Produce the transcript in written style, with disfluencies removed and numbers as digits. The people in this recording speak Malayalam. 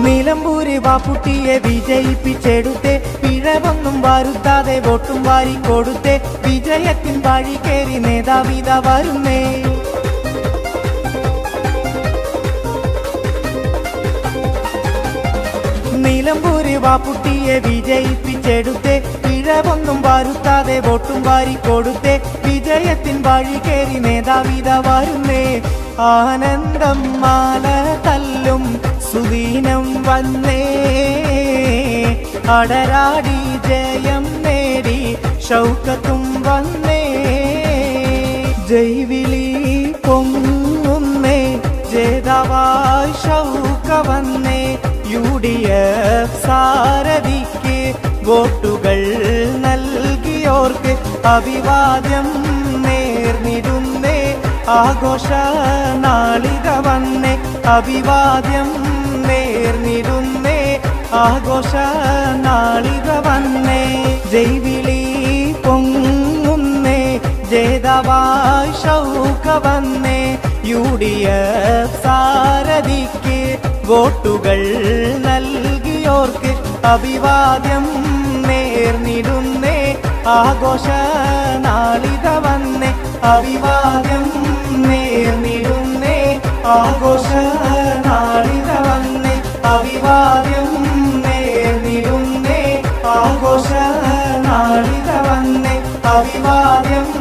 നിലമ്പൂര് ബാപ്പുട്ടിയെ വിജയിപ്പിച്ചെടുത്തേ, പിഴവൊന്നും വരുത്താതെ വോട്ടും വാരിക്കൊടുത്തേ, വിജയത്തിൻ വഴി കേറി നേതാവിത വരുന്നേ. നിലമ്പൂര് ബാപ്പുട്ടിയെ വിജയിപ്പിച്ചെടുത്തേ, പിഴവൊന്നും വരുത്താതെ വോട്ടും വാരിക്കൊടുത്തേ, വിജയത്തിൻ വഴി കേറി നേതാവിത വരുന്നേ. ആനന്ദം മാല തല്ലും സുദീനം വന്നേ, അടരാടി ജയം നേടി ഷൗക്കത്തും വന്നേ. ജൈവിളി പൊങ്ങുന്നേ, ജേതാവായി ഷൗക്ക വന്നേ. UDF സാരഥിക്ക് വോട്ടുകൾ നൽകിയോർക്ക് അഭിവാദ്യം നേർന്നിരുന്നേ. ആഘോഷ നാളിക വന്നേ, അഭിവാദ്യം നേർന്നിരുന്നേ. ആഘോഷ നാളിക വന്നേ. ജൈവിളി പൊങ്ങുന്നേ, ജേതാവായി ഷൗക്ക വന്നേ. UDF സാരഥിക്ക് വോട്ടുകൾ നൽകിയോർക്ക് അഭിവാദ്യം നേർന്നിടുന്നേ. ആഘോഷ നാളിക വന്നേ, അഭിവാദ്യം നേർന്നിടുന്നേ. ആഘോഷ നാളിക വന്നേ, അഭിവാദ്യം നേർന്നിടുന്നേ. ആഘോഷ നാളിക വന്നേ, അഭിവാദ്യം